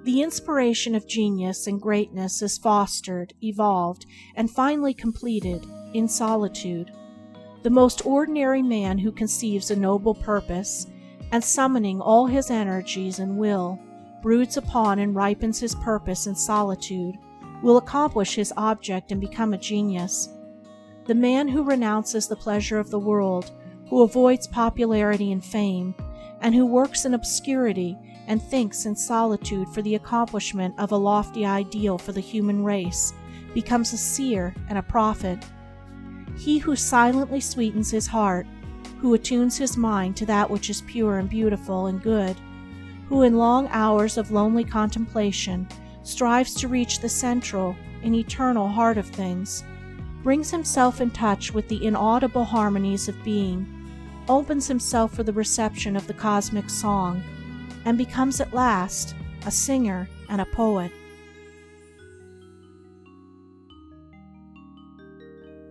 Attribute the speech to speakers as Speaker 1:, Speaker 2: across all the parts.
Speaker 1: The inspiration of genius and greatness is fostered, evolved, and finally completed in solitude. The most ordinary man who conceives a noble purpose, and summoning all his energies and will, broods upon and ripens his purpose in solitude, will accomplish his object and become a genius. The man who renounces the pleasure of the world, who avoids popularity and fame, and who works in obscurity and thinks in solitude for the accomplishment of a lofty ideal for the human race, becomes a seer and a prophet. He who silently sweetens his heart, who attunes his mind to that which is pure and beautiful and good, who in long hours of lonely contemplation strives to reach the central and eternal heart of things, brings himself in touch with the inaudible harmonies of being, opens himself for the reception of the cosmic song, and becomes at last a singer and a poet.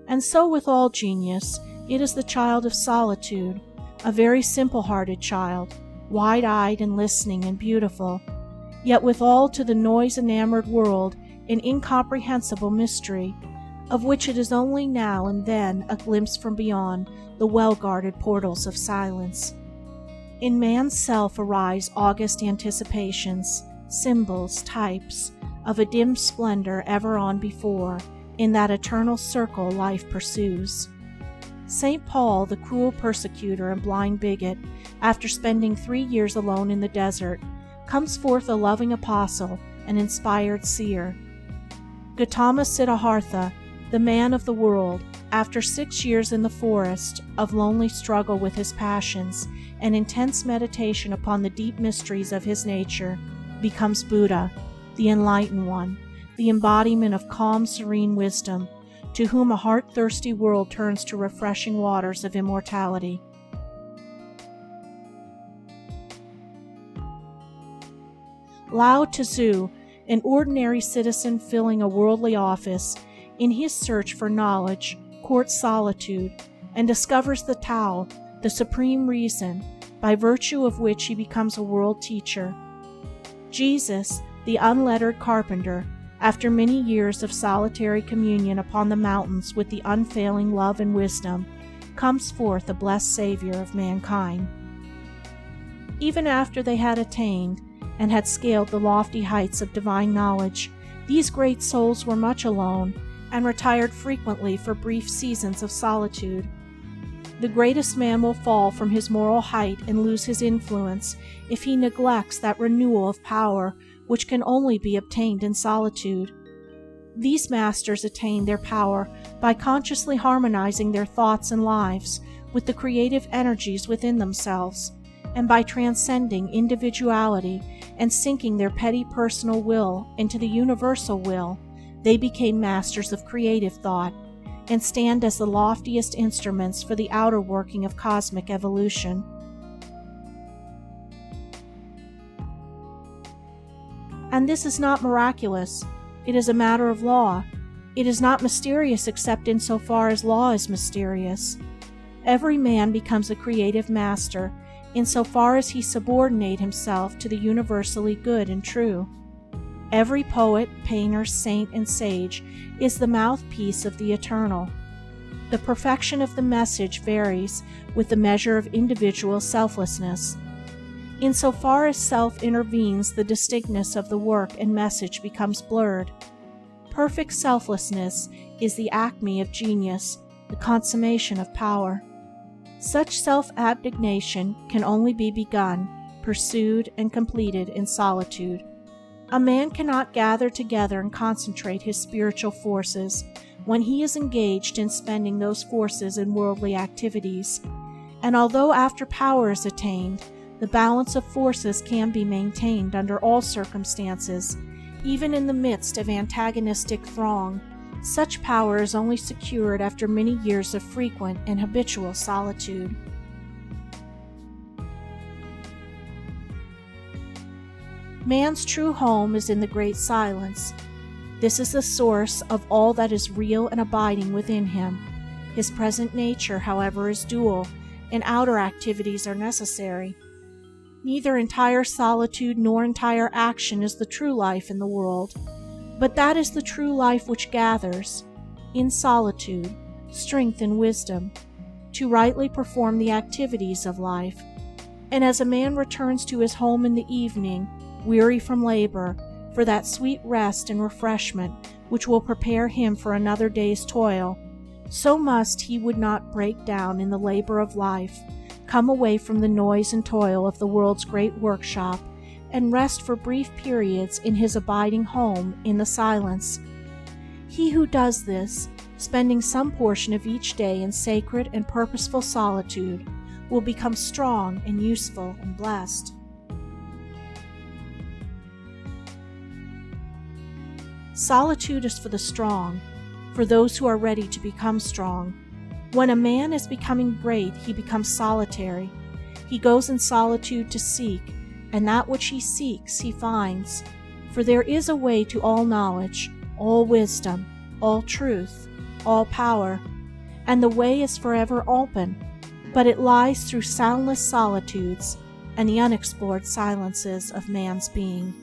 Speaker 1: And so with all genius, it is the child of solitude, a very simple-hearted child, wide-eyed and listening and beautiful, yet withal to the noise-enamored world an incomprehensible mystery, of which it is only now and then a glimpse from beyond the well-guarded portals of silence. In man's self arise august anticipations, symbols, types, of a dim splendor ever on before, in that eternal circle life pursues. St. Paul, the cruel persecutor and blind bigot, after spending 3 years alone in the desert, comes forth a loving apostle, an inspired seer. Gautama Siddhartha, the man of the world, after 6 years in the forest of lonely struggle with his passions and intense meditation upon the deep mysteries of his nature, becomes Buddha, the enlightened one, the embodiment of calm, serene wisdom, to whom a heart-thirsty world turns to refreshing waters of immortality. Lao Tzu, an ordinary citizen filling a worldly office, in his search for knowledge, courts solitude, and discovers the Tao, the supreme reason, by virtue of which he becomes a world teacher. Jesus, the unlettered carpenter, after many years of solitary communion upon the mountains with the unfailing love and wisdom, comes forth a blessed Savior of mankind. Even after they had attained and had scaled the lofty heights of divine knowledge, these great souls were much alone, and retired frequently for brief seasons of solitude. The greatest man will fall from his moral height and lose his influence if he neglects that renewal of power which can only be obtained in solitude. These masters attain their power by consciously harmonizing their thoughts and lives with the creative energies within themselves, and by transcending individuality and sinking their petty personal will into the universal will, they became masters of creative thought, and stand as the loftiest instruments for the outer working of cosmic evolution. And this is not miraculous. It is a matter of law. It is not mysterious except in so far as law is mysterious. Every man becomes a creative master in so far as he subordinate himself to the universally good and true. Every poet, painter, saint, and sage is the mouthpiece of the eternal. The perfection of the message varies with the measure of individual selflessness. In so far as self intervenes, the distinctness of the work and message becomes blurred. Perfect selflessness is the acme of genius, the consummation of power. Such self-abnegation can only be begun, pursued, and completed in solitude. A man cannot gather together and concentrate his spiritual forces when he is engaged in spending those forces in worldly activities, and although after power is attained, the balance of forces can be maintained under all circumstances, even in the midst of antagonistic throng, such power is only secured after many years of frequent and habitual solitude. Man's true home is in the great silence. This is the source of all that is real and abiding within him. His present nature, however, is dual, and outer activities are necessary. Neither entire solitude nor entire action is the true life in the world, but that is the true life which gathers, in solitude, strength and wisdom, to rightly perform the activities of life. And as a man returns to his home in the evening, weary from labor, for that sweet rest and refreshment which will prepare him for another day's toil, so must he would not break down in the labor of life, come away from the noise and toil of the world's great workshop, and rest for brief periods in his abiding home in the silence. He who does this, spending some portion of each day in sacred and purposeful solitude, will become strong and useful and blessed. Solitude is for the strong, for those who are ready to become strong. When a man is becoming great, he becomes solitary. He goes in solitude to seek, and that which he seeks he finds. For there is a way to all knowledge, all wisdom, all truth, all power, and the way is forever open, but it lies through soundless solitudes and the unexplored silences of man's being.